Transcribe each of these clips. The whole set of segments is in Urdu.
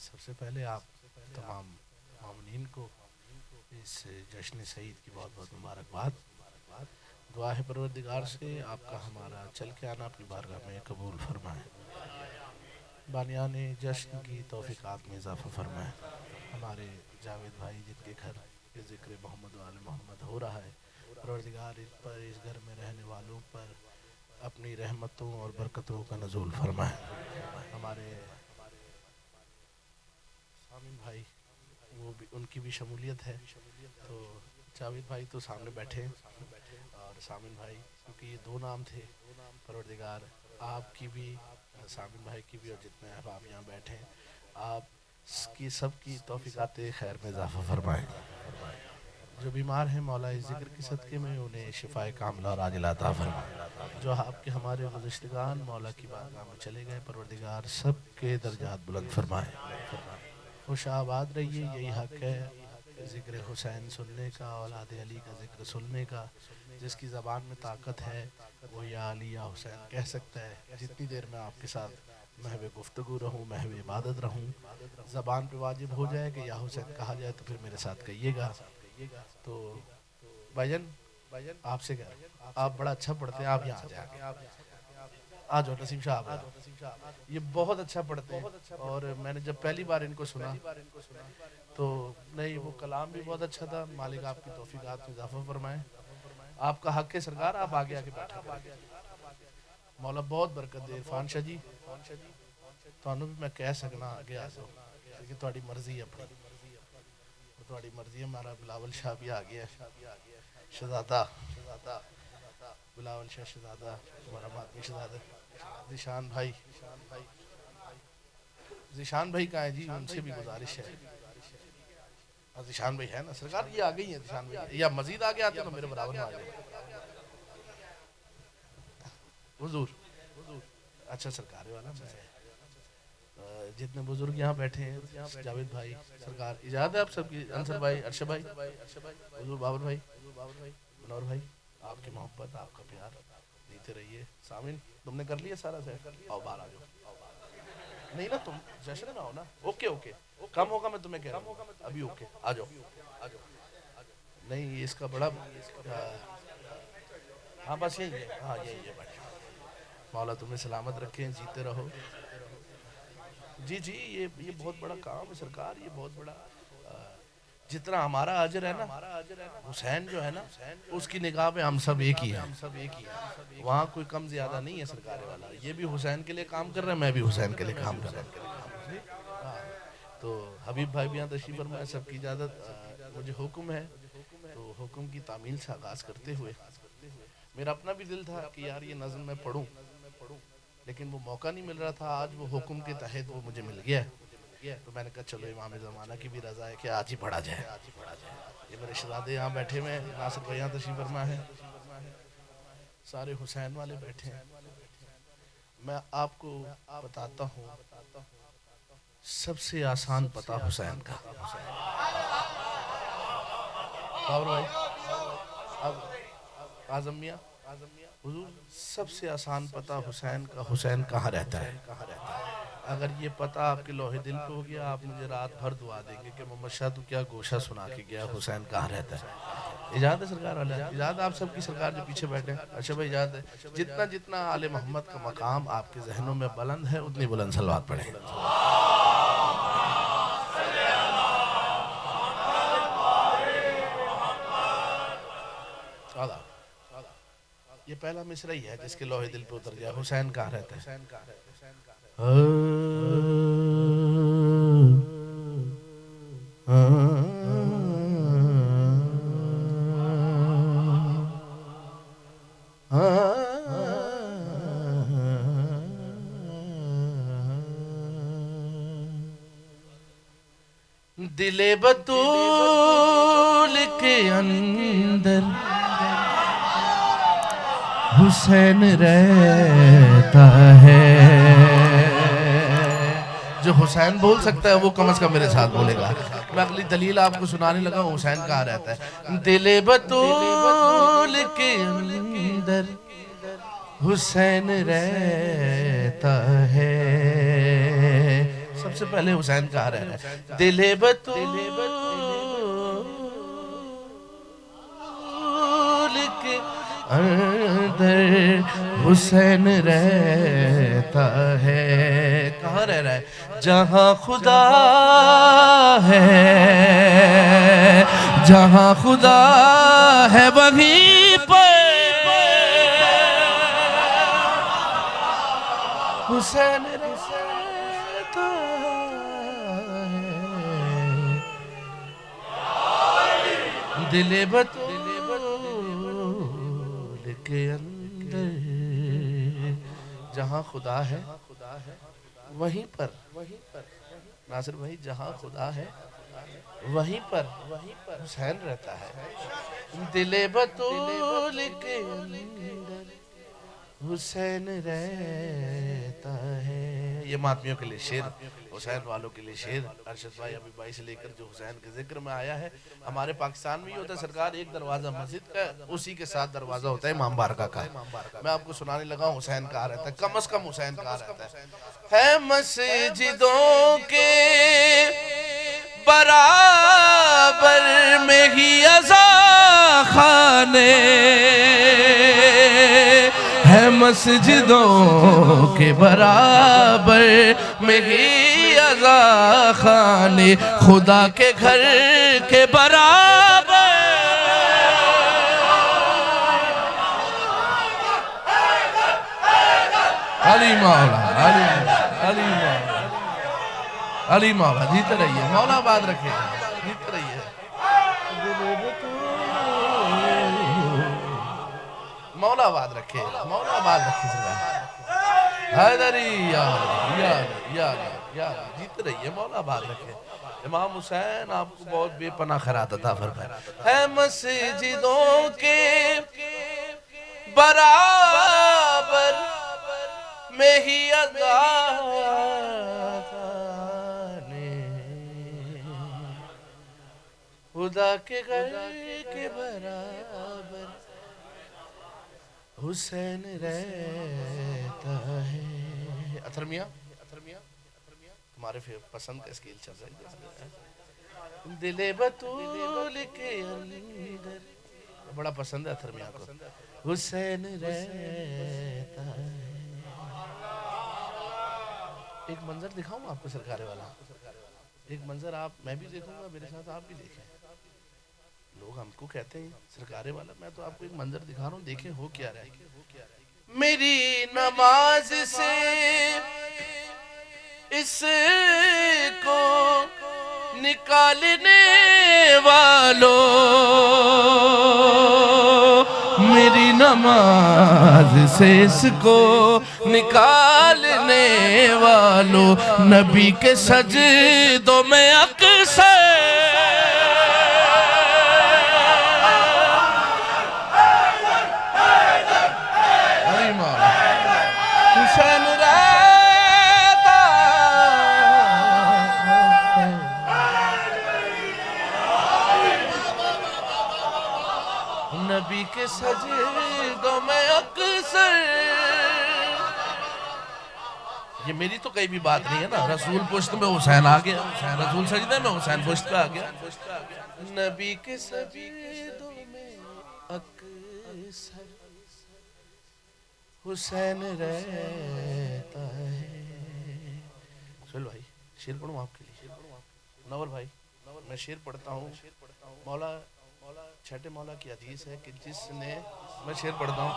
سب سے پہلے آپ تمام مومنین کو اس جشن سعید کی بہت بہت مبارکباد. دعا ہے پروردگار سے آپ کا ہمارا چل کے آنا اپنی بارگاہ میں قبول فرمائے. بانیان جشن کی توفیقات میں اضافہ فرمائے. ہمارے جاوید بھائی جن کے گھر کے ذکر محمد و آل محمد ہو رہا ہے، پروردگار اس پر، اس گھر میں رہنے والوں پر اپنی رحمتوں اور برکتوں کا نزول فرمائے. ہمارے سامن بھائی وہ بھی، ان کی بھی شمولیت ہے، تو جاوید بھائی تو سامنے بیٹھے اور سامن بھائی، کیونکہ یہ دو نام تھے. پروردگار آپ کی بھی، سامن بھائی کی بھی، اور جتنے احباب یہاں بیٹھے ہیں آپ کی سب کی توفیقات خیر میں اضافہ فرمائیں. جو بیمار ہیں مولا ذکر کی صدقے میں انہیں شفاء کاملہ اور عاجلہ عطا فرمائے. جو آپ کے ہمارے گزشتگان مولا کی بارگاہ میں چلے گئے، پروردگار سب کے درجات بلند فرمائے. خوش آباد رہیے، یہی حق ہے ذکر حسین سننے کا، اولاد علی کا ذکر سننے کا. جس کی زبان میں طاقت ہے وہ یا علی یا حسین کہہ سکتا ہے. جتنی دیر میں آپ کے ساتھ محو گفتگو رہوں، محو عبادت رہوں، زبان پہ واجب ہو جائے کہ یا حسین کہا جائے تو پھر میرے ساتھ کہیے گا. تو بھائی جان آپ سے کہہ، آپ بڑا اچھا پڑھتے ہیں، آپ یہاں آ جائیں، آ جاؤ نسیم شاہ آپ. یہ بہت اچھا پڑھتے ہیں، اور میں نے جب پہلی بار ان کو سنا تو نہیں، وہ کلام بھی بہت اچھا تھا. مالک آپ کی توفیقات میں اضافہ فرمائے. آپ کا حق ہے سرکار، آپ آگے آگے بیٹھے. مولا بہت برکت دے. عرفان شاہ جی تانوں بھی میں کہہ سکنا آگے آ جاؤ، کیونکہ تہاڈی مرضی ہے اپنی، تہاڈی مرضی ہے. ہمارا بلاول شاہ بھی آ گیا ہے، شہزادہ بلاول شاہ شہزادہ، ہمارا مادری شہزادہ. ذیشان بھائی، ذیشان بھائی کہاں ہیں جی؟ ان سے بھی گزارش ہے. ذیشان بھائی ہے نا سرکار؟ یہ آ گئی ہیں ذیشان بھائی، یا مزید آگے آتے تو میرے برابر میں آ جائے. حضور اچھا سرکار والا جتنے بزرگ یہاں بیٹھے ہیں، جاوید بھائی سرکار اجازت ہے آپ سب کی، انصر بھائی، ارشد بھائی، حضور بابر بھائی، منور بھائی، آپ کی محبت، آپ کا پیار دیتے رہیے. سامن تم نے کر لیا سارا سیٹ؟ آؤ باہر آ جاؤ. نہیں نا، تم جشن میں آؤ نا. اوکے اوکے، کم ہوگا میں تمہیں کہہ رہا ہوں ابھی. اوکے آ جاؤ. نہیں اس کا بڑا، ہاں بس یہی ہے، ہاں یہی ہے بھائی. مولا تمہیں سلامت رکھیں، جیتے رہو. جی جی، یہ بہت بڑا کام ہے سرکار. یہ بہت بڑا، جتنا ہمارا اجر ہے نا، حسین جو ہے نا اس کی نگاہ پہ ہم سب ایک ہی ہیں. وہاں کوئی کم زیادہ نہیں ہے سرکار والا. یہ بھی حسین کے لیے کام کر رہے ہیں، میں بھی حسین کے لیے کام کر رہا ہوں. تو حبیب بھائی بھی یہاں تشریف فرمائے. سب کی اجازت، مجھے حکم ہے تو حکم کی تعمیل سے آغاز کرتے ہوئے، میرا اپنا بھی دل تھا کہ یار یہ نظم میں پڑھوں، لیکن وہ موقع نہیں مل رہا تھا. آج وہ حکم کے تحت وہ مجھے مل گیا، تو میں نے کہا چلو امام زمانہ کی بھی رضا ہے کہ آج ہی پڑھا جائے. یہ میرے شہزادے یہاں بیٹھے ہوئے ہیں، ناصر بھائی یہاں تشریف فرما ہے، سارے حسین والے بیٹھے ہیں. میں آپ کو بتاتا ہوں، سب سے آسان پتہ حسین کا، باور بھائی، اعظم میاں، حضور سب سے آسان پتہ حسین کا، حسین کہاں رہتا ہے. اگر یہ پتہ آپ کے لوح دل پہ ہو گیا، آپ مجھے رات بھر دعا دیں گے کہ محمد شاہ تو کیا گوشہ سنا کے گیا، حسین کہاں رہتا ہے. اجازت ہے سرکار والا؟ اجازت آپ سب کی سرکار جو پیچھے بیٹھے ہیں. اچھا بھائی اجازت ہے. جتنا جتنا آل محمد کا مقام آپ کے ذہنوں میں بلند ہے، اتنی بلند صلوات پڑھیں. یہ پہلا مصرع ہی ہے جس کے لوح دل پہ اتر گیا، حسین کہاں رہتا ہے. دل بطول کے اندر حسین رہتا ہے، جو حسین بول سکتا ہے وہ کم از کم میرے ساتھ بولے گا. میں اگلی دلیل آپ کو سنانے لگا ہوں. حسین کہاں رہتا ہے؟ دل بطول کے اندر حسین رہتا ہے. سب سے پہلے حسین کہاں رہ رہا ہے؟ دل بطول کے اندر حسین رہتا ہے. کہاں رہ رہا ہے؟ جہاں خدا ہے، جہاں خدا ہے وہیں پر حسین رہتا ہے. دل بطول کے اندر جہاں خدا ہے وہیں پر، ناصر بھائی، جہاں خدا ہے وہیں پر حسین رہتا ہے. دل بطول کے اندر حسین رہتا ہے. یہ ماتمیوں کے لیے شعر، حسین والوں کے لیے شعر. ارشد بھائی ابھی بھائی سے لے کر جو حسین کے ذکر میں آیا ہے، ہمارے پاکستان میں یہ ہوتا ہے سرکار، ایک دروازہ مسجد کا، اسی کے ساتھ دروازہ ہوتا ہے امام بارگاہ کا. میں آپ کو سنانے لگا ہوں حسین کہاں رہتا ہے. کم از کم حسین کہاں رہتا ہے مسجدوں کے برابر میں ہی عزا خانے، ہے مسجدوں کے برابر میں ہی عزا خانے، خدا کے گھر کے برابر. علی مولا، علی مولا، علی مولا جیتے رہیے. مولا آباد رکھے، جیتے رہیے. مولا آباد رکھے، مولا آباد رکھے. حیدری یا جیتے رہیے. مولا آباد رکھے. امام حسین آپ کو بہت بے پناہ خیرات عطا فرمائے. ہے مسجدوں کے برابر میں ہی عزا خانے، خدا کے گھر کے برابر حسین رہتا ہے. اطہر میاں تمہارے پسند کا اسکیل چل رہا ہے. دل بطول کے اندر بڑا پسند ہے اطہر میاں کو. حسین رہتا ہے. ایک منظر دکھاؤں آپ کو سرکارے والا. ایک منظر میں بھی دیکھوں گا، میرے ساتھ آپ بھی دیکھیں. لوگ ہم کو کہتے ہیں سرکارے والا، میں تو آپ کو ایک منظر دکھا رہا ہوں، دیکھیں ہو کیا رہا ہے. میری نماز سے اس کو نکالنے والوں، میری نماز سے اس کو نکالنے والوں، نبی کے سجدوں میں اکثر حسین رہتا نبی کے سجدوں میں اکثر. یہ میری تو کئی بھی بات نہیں ہے نا. رسول پشت میں حسین آ گیا، رسول سجدے میں حسین پشت پہ آ گیا. نبی کے سجدوں میں اکثر حسین رہتا ہے. سہیل بھائی شعر پڑھوں آپ کے لیے. نور بھائی میں شعر پڑھتا ہوں. مولا چھٹے مولا کی حدیث ہے کہ جس نے، میں شعر پڑھتا ہوں.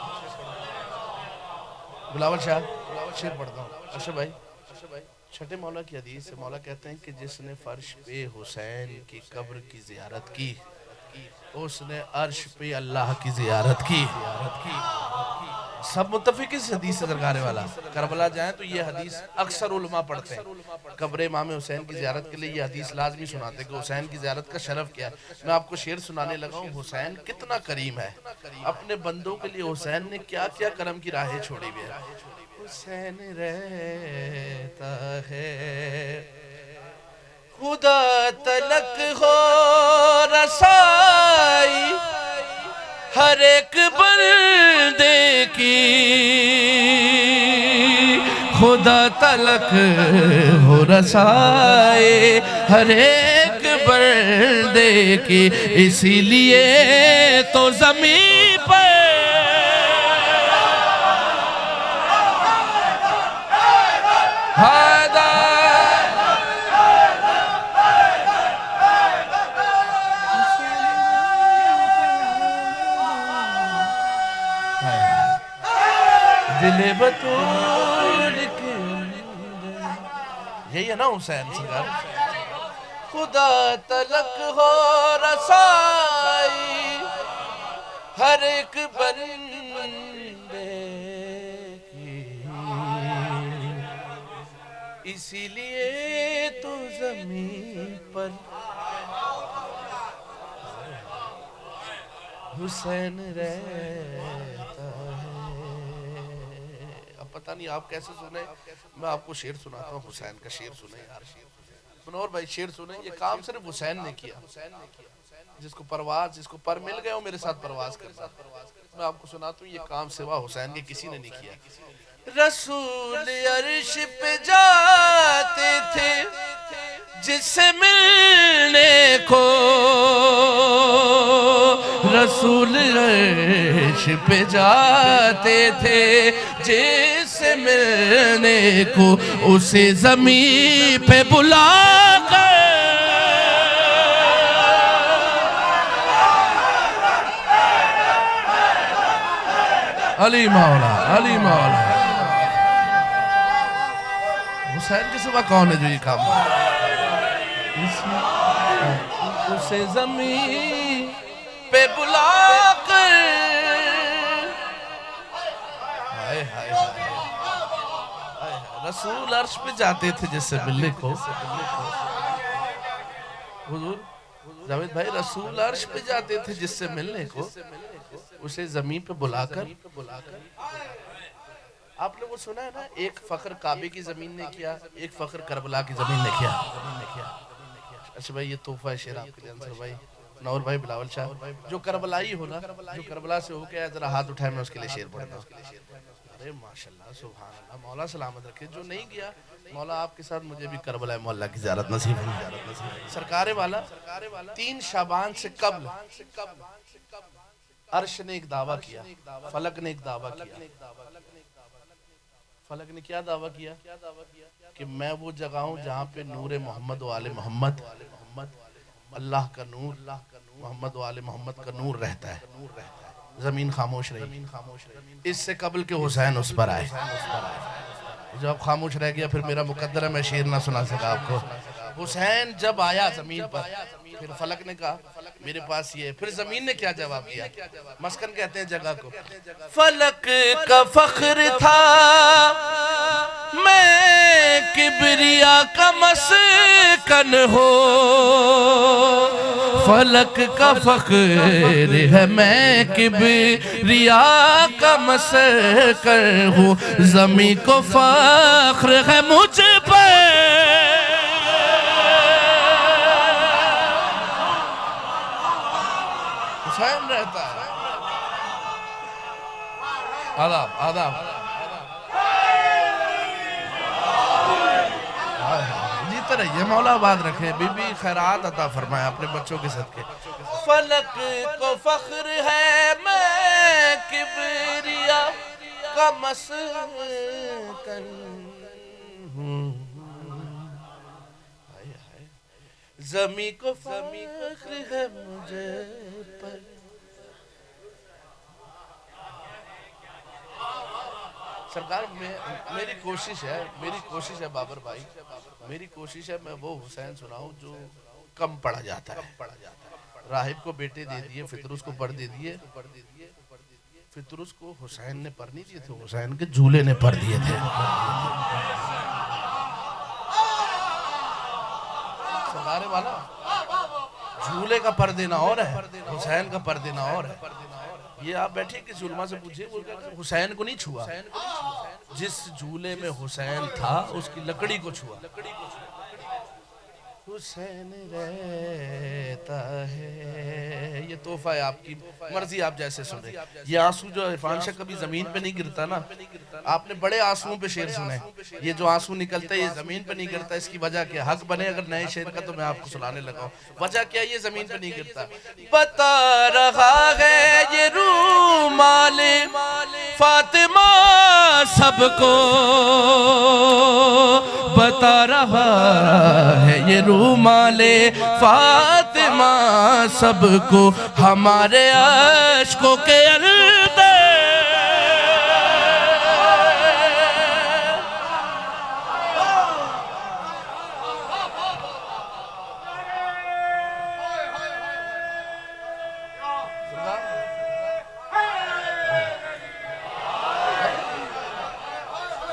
بلاول شاہ شعر پڑھتا ہوں. ارشد بھائی چھٹے مولا کی حدیث ہے. مولا کہتے ہیں کہ جس نے فرش پہ حسین کی قبر کی زیارت کی، اس نے عرش پہ اللہ کی زیارت کی. سب متفق اس حدیث سے درگاہ والا کربلا جائیں تو یہ حدیث اکثر علماء پڑھتے ہیں، قبر امام حسین کی زیارت کے لیے یہ حدیث لازمی سناتے کہ حسین کی زیارت کا شرف کیا ہے۔ میں آپ کو شعر سنانے لگا ہوں، حسین کتنا کریم ہے، اپنے بندوں کے لیے حسین نے کیا کیا کرم کی راہیں چھوڑی ہوئی ہے۔ حسین رہتا ہے خدا تلک ہو رسائی ہر ایک بندے کی، خدا تلک ہو رسائی ہر ایک بندے کی، اسی لیے تو زمین پر دل بطول کے یہی ہے نا حسین سنگر، خدا تلک ہو رسائی ہر ایک بندے کی، اسی لیے تو زمین پر حسین رہتا ہے۔ اب پتہ نہیں آپ کیسے سنیں، میں آپ کو شعر سناتا ہوں، حسین کا شعر سنیں یار، منور بھائی شعر سنیں۔ یہ کام صرف حسین نے کیا، جس کو پرواز، جس کو پر مل گئے ہو میرے ساتھ پرواز کرنا، میں آپ کو سناتا ہوں، یہ کام سوا حسین کے کسی نے نہیں کیا۔ رسول عرش پہ جاتے تھے جس سے ملنے کو، رسول عرش پہ جاتے تھے جس سے ملنے کو، اسے زمین پہ بلا کر علی مولا، علی مولا، حسین کے سوا کون ہے جو یہ کام اسے زمین پہ بلا کر، رسول عرش پہ جاتے تھے جس سے ملنے کو، حضور جاوید بھائی رسول عرش پہ جاتے تھے جس سے ملنے کو، اسے زمین پہ بلا کر، آپ نے وہ سنا ہے نا، ایک فخر کعبے کی زمین نے کیا، ایک فخر کربلا کی زمین نے کیا۔ اچھا بھائی یہ تحفہ ہے شعر آپ کے لیے، انصر بھائی، نور بھائی، بلاول شاہ، جو کربلائی ہو نا، جو کربلا سے ہو کے ذرا ہاتھ اٹھائے، میں اس کے لیے شعر پڑھتا ہوں۔ ارے ماشاءاللہ سبحان اللہ، مولا سلامت رکھے، جو نہیں گیا مولا آپ کے ساتھ مجھے بھی کربلا مولا کی زیارت نصیب ہے۔ سرکار والا 3 شعبان سے قبل عرش نے ایک دعویٰ کیا، فلک نے ایک دعویٰ کیا، فلک نے کیا دعویٰ کیا کہ میں وہ جگہ ہوں جہاں پہ نور محمد و آل محمد، اللہ کا نور، محمد و آل محمد کا نور رہتا ہے، زمین خاموش رہی۔ اس سے قبل کہ حسین اس پر آئے، جب خاموش رہ گیا پھر میرا مقدر ہے میں شعر نہ سنا سکا آپ کو۔ حسین جب آیا زمین پر، پھر فلک نے کہا میرے پاس یہ ہے، پھر زمین نے کیا جواب دیا، مسکن کہتے ہیں جگہ کو، فلک کا فخر تھا میں کبریا کا مسکن ہو، فلک کا فخر ہے میں کبریا کا مسکن ہوں، زمین کو فخر ہے مجھ پر، حسین رہتا ہے۔ آداب آداب، جیتے رہیے، مولا آباد رکھے، بی بی خیرات عطا فرمائے اپنے بچوں کے صدقے۔ فلک کو فخر ہے میں کبریا کا مسکن ہوں، زمین کو فخر ہے مجھے پر۔ سرکار میری کوشش ہے بابر بھائی، میری کوشش ہے میں وہ حسین سناؤں جو کم پڑھا جاتا ہے۔ راہب کو بیٹے دے دیے، فطر اس کو پڑھ دے دیے، فطر اس کو حسین نے پر نہیں دیے تھے، حسین کے جھولے نے پر دیے تھے۔ سرکار والا جھولے کا پر دینا اور ہے، حسین کا پر دینا اور ہے۔ یہ آپ بیٹھے کسی علماء سے پوچھئے، وہ کہتے ہیں حسین کو نہیں چھوا، جس جھولے میں حسین تھا اس کی لکڑی کو چھوا۔ حسین رہتا ہے، یہ تحفہ ہے، آپ کی مرضی، آپ جیسے سنیں۔ یہ آنسو جو عرفان شاہ کبھی زمین پہ نہیں گرتا نا، آپ نے بڑے آنسوؤں پہ شعر سنے، یہ جو آنسو نکلتا ہے یہ زمین پہ نہیں گرتا، اس کی وجہ کیا؟ حق بنے اگر نئے شعر کا تو میں آپ کو سنانے لگا ہوں۔ وجہ کیا یہ زمین پہ نہیں گرتا؟ بتا رہا ہے یہ رومال فاطمہ سب کو، بتا رہا ہے یہ رومال فاطمہ سب کو، ہمارے عشقوں کے اندر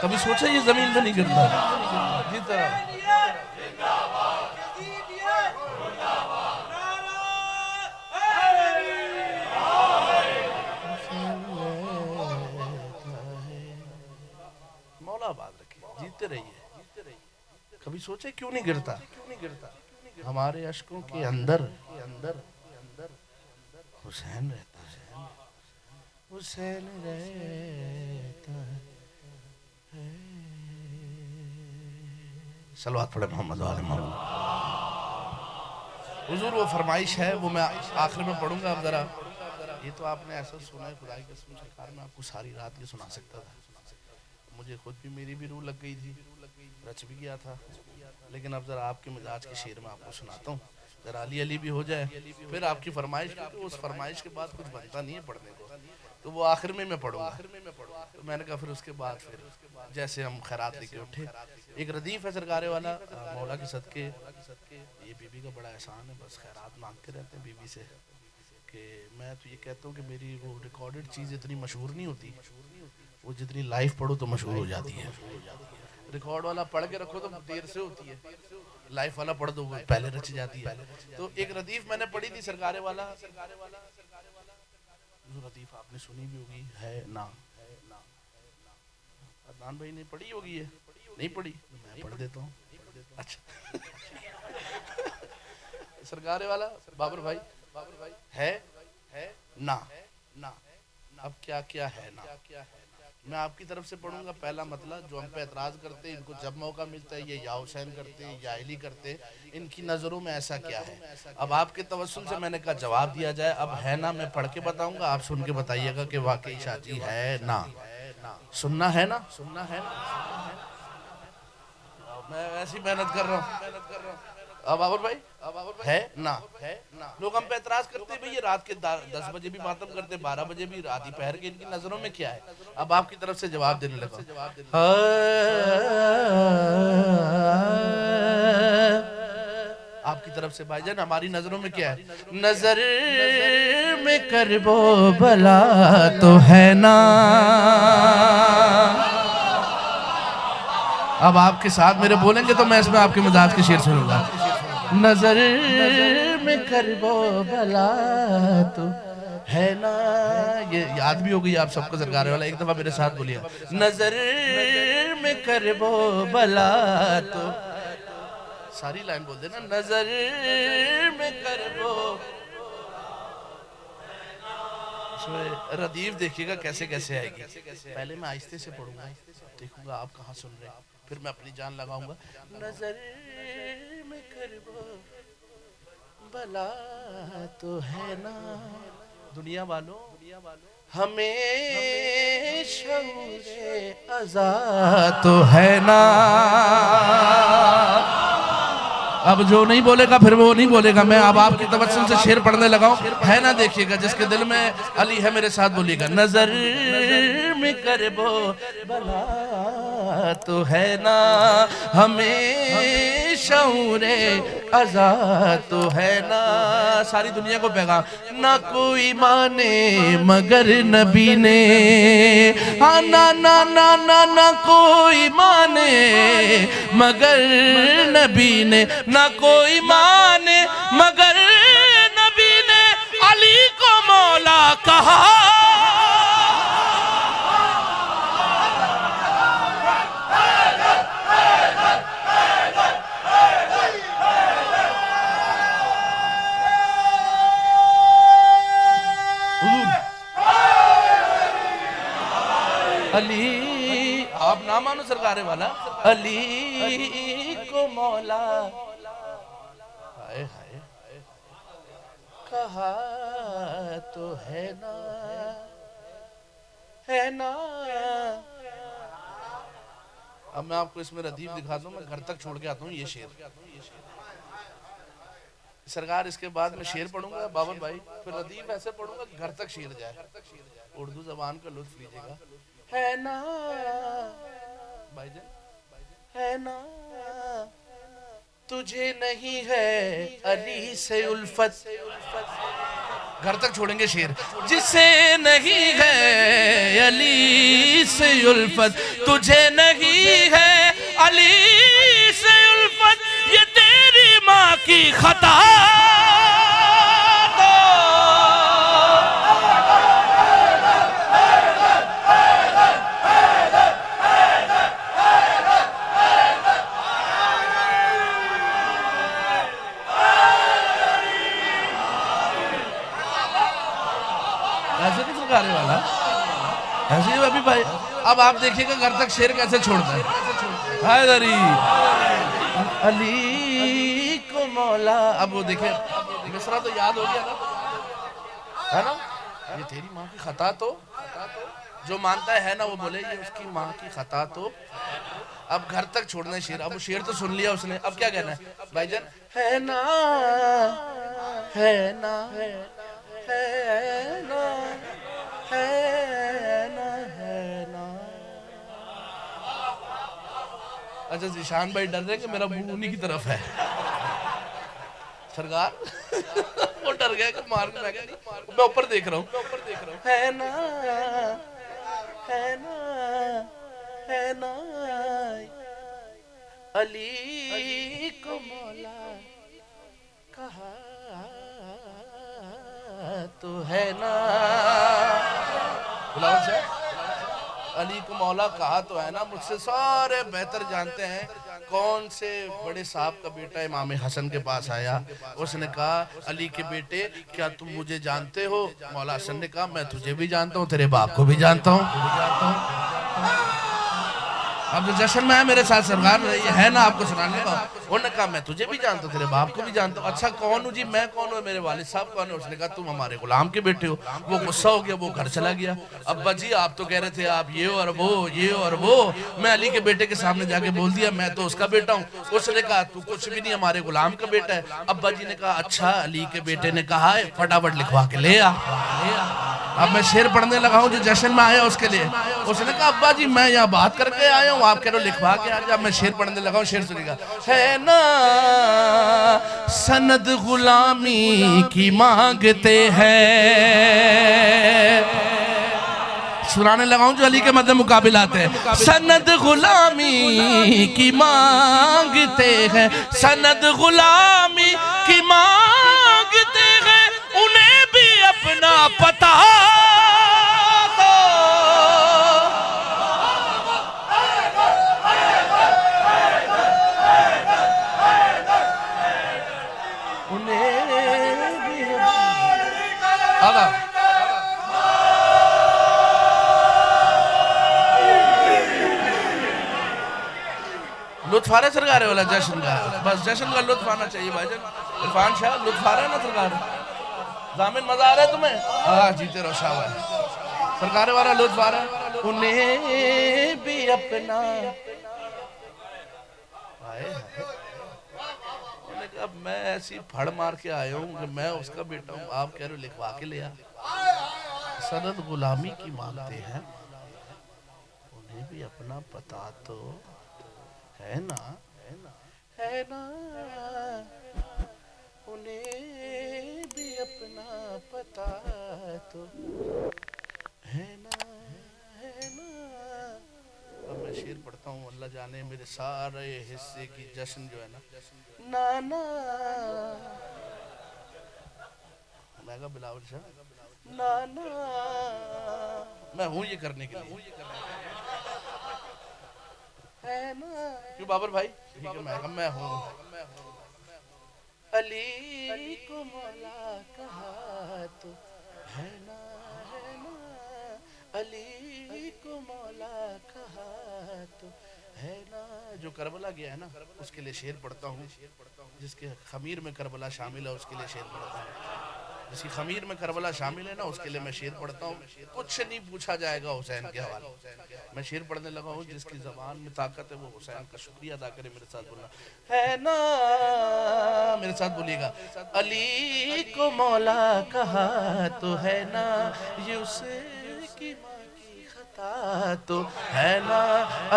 کبھی سوچا یہ زمین پہ نہیں گرتا؟ جی طرح مولا آباد رکھے، جیتے رہیے۔ کبھی سوچے کیوں نہیں گرتا؟ ہمارے عشقوں کے اندر حسین رہتا ہے، حسین رہتا ہے۔ صلوات پڑھے محمد وآل محمد۔ حضور وہ فرمائش ہے، وہ میں آخر میں پڑھوں گا۔ اب ذرا یہ تو آپ نے ایسا سنا ہے، خدا کی قسم سرکار، میں آپ کو ساری رات کی سنا سکتا تھا، مجھے خود بھی میری بھی روح لگ گئی تھی، رچ بھی گیا تھا، لیکن اب ذرا آپ کے مزاج کے شعر میں آپ کو سناتا ہوں، ذرا علی علی بھی ہو جائے، پھر آپ کی فرمائش، کیونکہ اس فرمائش کے بعد کچھ بنتا نہیں ہے پڑھنے کو، تو وہ آخر میں پڑھوں گا۔ تو میں نے کہا پھر اس کے بعد پھر جیسے ہم خیرات لے کے اٹھے، ایک ردیف ہے سرکار والا، مولا کے صدقے، یہ بی بی کا بڑا احسان ہے، بس خیرات مانگتے رہتے ہیں بی بی سے، کہ میں تو یہ کہتا ہوں کہ میری وہ ریکارڈڈ چیز اتنی مشہور نہیں ہوتی، وہ جتنی لائف پڑھو تو مشہور ہو جاتی ہے۔ ریکارڈ والا پڑھ کے رکھو تو دیر سے ہوتی ہے، لائف والا پڑھ دو وہ پہلے رچ جاتی ہے۔ تو ایک ردیف میں نے پڑھی تھی سرکار والا، ردیف آپ نے سنی بھی ہوگی، ہے نا، عدنان بھائی نے پڑھی ہوگی، ہے نہیں پڑھی؟ میں پڑھ دیتا ہوں۔ اچھا سرکار والا بابر بھائی ہے نا، اب کیا کیا ہے نا، میں آپ کی طرف سے پڑھوں گا۔ پہلا مطلب جو ہم پہ اعتراض کرتے ہیں، ان کو جب موقع ملتا ہے یہ یا حسین کرتے ہیں یا علی کرتے ہیں، ان کی نظروں میں ایسا کیا ہے؟ اب آپ کے توسل سے میں نے کہا جواب دیا جائے۔ اب ہے نا میں پڑھ کے بتاؤں گا، آپ سن کے بتائیے گا کہ واقعی شاہ جی ہے نا، سننا ہے نا، میں ایسی محنت کر رہا ہوں۔ اب بابر بھائی ہے نا، لوگ ہم پہ اعتراض کرتے ہیں بھئی یہ رات کے 10 بجے بھی ماتم کرتے، 12 بجے بھی، رات پہر کے، ان کی نظروں میں کیا ہے؟ اب آپ کی طرف سے جواب دینے لگا۔ آپ کی طرف سے بھائی جان ہماری نظروں میں کیا ہے؟ نظر میں کرب و بلا تو ہے نا۔ اب آپ کے ساتھ میرے بولیں گے تو میں اس میں آپ کے مزاج کے شعر سنوں گا۔ نظر میں کرب و بلا تو ہے نا، یہ یاد بھی ہو گئی آپ سب کو سرکار والا، ایک دفعہ میرے ساتھ بولیے، نظر میں کرب و بلا تو، ساری لائن بول دینا، نظر میں کرب و، ردیف دیکھیے گا کیسے کیسے آئے گی۔ پہلے میں آہستہ سے پڑھوں گا، دیکھوں گا آپ کہاں سن رہے ہیں، پھر میں اپنی جان لگاؤں گا۔ نظر میں کرب و بلا تو ہے نا، دنیا والوں ہمیں شعور عزا تو ہے نا۔ اب جو نہیں بولے گا پھر وہ نہیں بولے گا، میں اب آپ کی توسل سے شعر پڑھنے لگا ہوں، ہے نا دیکھیے گا، جس کے دل میں علی ہے میرے ساتھ بولیے گا، نظر میں کرب و بلا تو ہے نا، ہمیں شعور ازا تو ہے نا. ساری دنیا کو پیغام, نہ کوئی مانے مگر نبی نے, ہاں نا نا نا نا نہ کوئی مانے مگر نبی نے, نہ کوئی مانے مگر نبی نے علی کو مولا کہا. علی, آپ نہ مانو سرکار والا, علی کو مولا ہائے ہائے کہا تو ہے نا, ہے نا. اب میں آپ کو اس میں ردیف دکھا دوں, میں گھر تک چھوڑ کے آتا ہوں یہ شعر. سرکار اس کے بعد میں شعر پڑھوں گا باون بھائی, پھر ردیف ایسے پڑھوں گا گھر تک شعر جائے. اردو زبان کا لطف لیجئے گا. ہے نا بھائی جان, ہے نا تجھے نہیں ہے علی سے الفت, گھر تک چھوڑیں گے شعر. جسے نہیں ہے علی سے الفت, تجھے نہیں ہے علی سے الفت, یہ تیری ماں کی خطا. ایسے نہیں سرکارے والا, ایسے ہی ابھی بھائی. اب آپ دیکھئے گا گھر تک شعر کیسے چھوڑتا ہے. حیدری علی کو مولا. اب وہ دیکھیں مصرع تو یاد ہو گیا نا, ہے نا, یہ تیری ماں کی خطا تو, جو مانتا ہے نا وہ بولے یہ اس کی ماں کی خطا تو. اب گھر تک چھوڑنا ہے شعر. اب وہ شعر تو سن لیا اس نے, اب کیا کہنا ہے بھائی جان. ہے نا, ہے نا, ہے نا, ہے نا, ہے نا. اچھا ذیشان بھائی ڈر رہے کہ میرا منہ انہی کی طرف ہے. سرکار وہ ڈر گئے کہ مار کے, میں اوپر دیکھ رہا ہوں. ہے نا, ہے نا, ہے نا علی کو مولا کہا تو ہے نا. بلاؤ سے علی کو مولا کہا تو ہے نا. مجھ سے سارے بہتر جانتے ہیں کون سے بڑے صاحب کا بیٹا امام حسن کے پاس آیا. اس نے کہا علی کے بیٹے کیا تم مجھے جانتے ہو؟ مولا حسن نے کہا میں تجھے بھی جانتا ہوں, تیرے باپ کو بھی جانتا ہوں. اب جو جشن میں ہے میرے ساتھ سرکار یہ ہے نا آپ کو سنانے کا. انہوں نے کہا میں تجھے بھی جانتا ہوں, تیرے باپ کو بھی جانتا ہوں. اچھا کون ہوں جی؟ میں کون ہوں؟ میرے والد صاحب کون ہے؟ اس نے کہا تم ہمارے غلام کے بیٹے ہو. وہ غصہ ہو گیا, وہ گھر چلا گیا. ابا جی آپ تو کہہ رہے تھے آپ یہ اور وہ, یہ اور وہ. میں علی کے بیٹے کے سامنے جا کے بول دیا میں تو اس کا بیٹا ہوں. اس نے کہا تو کچھ بھی نہیں, ہمارے غلام کا بیٹا ہے. ابا جی نے کہا اچھا. علی کے بیٹے نے کہا ہے فٹافٹ لکھوا کے لے آ. اب میں شعر پڑھنے لگا ہوں جو جشن میں آیا اس کے لیے. اس نے کہا ابا جی میں یہاں بات کر کے آیا ہوں, آپ کہہ رہے ہو لکھوا کے آ جا. میں شعر پڑھنے لگا ہوں, شعر سنیے گا. ہے نا سند غلامی کی مانگتے ہیں, سنانے لگا ہوں جو علی کے مدد مقابل آتے ہیں. سند غلامی کی مانگتے ہیں, سند غلامی کی مانگتے ہیں, انہیں بھی اپنا پتہ دو. انہیں بھی آگا لطف آ رہا ہے سرکار والا جشن کا. بس جشن کا لطف آنا چاہیے بھائی جان. عرفان شاہ لطف آ رہا ہے نا سرکار؟ ضامن مزہ آ رہا ہے تمہیں؟ ہاں جیتے رہو شاہ بھائی. سرکار والا لطف آ رہا ہے. انہیں بھی اپنا اب میں ایسی پھڑ مار کے آیا ہوں کہ میں اس کا بیٹا ہوں, آپ کہہ رہے ہو لکھوا کے لیا. سند غلامی کی مانگتے ہیں, انہیں بھی اپنا پتا تو ہے نا, ہے نا انہیں بھی اپنا پتا تو ہے نا ہے نا. اب میں شعر پڑھتا ہوں. اللہ جانے میرے سارے حصے کی جشن جو ہے نا نانا. میں کہا بلاول شاہ نانا میں ہوں یہ کرنے کے لیے ہے نا. کیوں بابر بھائی ٹھیک ہے. میں کہا میں ہوں. علی کو مولا کہا تو ہے نا ہے نا. علی کو مولا کہا تو ہے نا. جو کربلا گیا ہے نا اس کے لیے شعر پڑھتا ہوں. جس کے خمیر میں کربلا شامل ہے اس کے لیے شعر پڑھتا ہوں. جس کی خمیر میں کربلا شامل ہے نا اس کے لیے میں شعر پڑھتا ہوں. کچھ نہیں پوچھا جائے گا حسین کے حوالے. میں شعر پڑھنے لگا ہوں. جس کی زبان میں طاقت ہے وہ حسین کا شکریہ ادا کرے. میرے ساتھ بولنا ہے نا. میرے ساتھ بولیے گا. علی کو مولا کہا تو ہے نا یہ اسے کی ماں کی خطا تو ہے نا.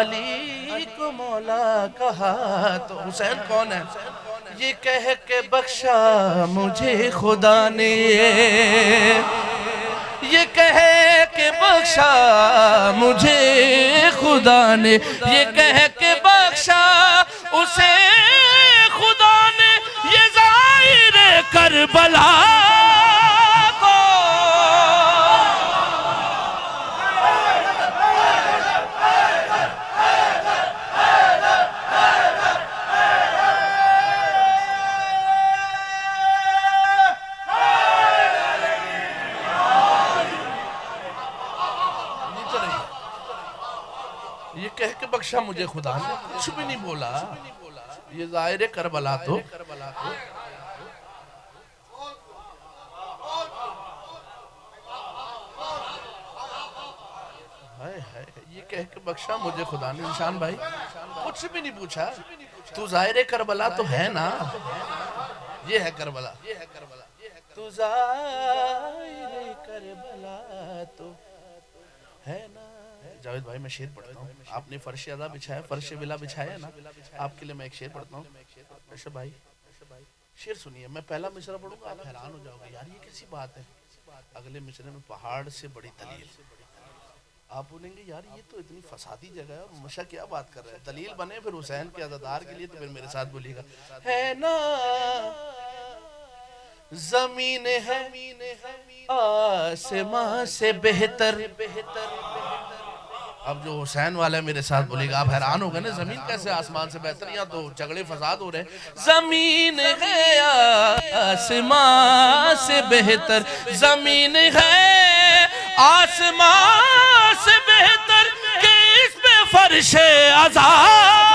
علی کو مولا کہا تو حسین کون ہے؟ یہ کہہ کے بخشا مجھے خدا نے. یہ کہہ کے بخشا مجھے خدا نے. یہ کہہ کے بخشا اسے خدا نے. یہ ظاہر کربلا کو یہ کہہ کے بخشا مجھے خدا نے. کچھ بھی نہیں بولا. یہ ظاہر کربلا تو یہ کہہ کے بخشا مجھے خدا نے. نشان بھائی کچھ بھی نہیں پوچھا. تو ظاہر کربلا تو ہے نا. یہ ہے کربلا. تو ظاہر کربلا تو ہے نا. جاوید بھائی میں شعر پڑھتا ہوں. آپ نے فرش ادا بچھایا فرش ولا بچھایا نا. آپ کے لیے میں ایک شعر پڑھتا ہوں. اشرف بھائی شعر سنیے. میں پہلا مصرع پڑھوں گا آپ حیران ہو جاؤ گے یار یہ کیسی بات ہے. اگلے مصرع میں پہاڑ سے بڑی دلیل. آپ بولیں گے یار یہ تو اتنی فسادی جگہ ہے اور مشا کیا بات کر رہے ہیں. دلیل بنے پھر حسین کے عزادار کے لیے تو پھر میرے ساتھ بولیے گا. ہے نا زمین ہے آسمان سے بہتر. اب جو حسین والا ہے میرے ساتھ بولے گا. آپ حیران ہو گئے نا زمین کیسے آسمان سے بہتر. یہاں تو جھگڑے فساد ہو رہے ہیں. زمین ہے آسمان سے بہتر. زمین ہے آسمان سے بہتر کہ اس پہ فرش عذاب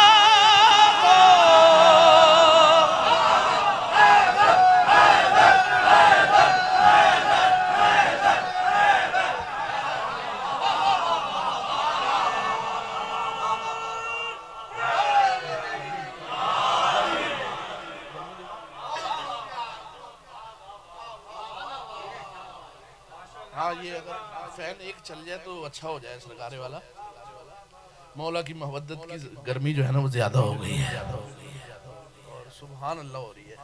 یہ اگر فین ایک چل جائے تو اچھا ہو جائے. سرکارے والا مولا کی محبت کی گرمی جو ہے نا وہ زیادہ ہو گئی ہے اور سبحان اللہ ہو رہی ہے.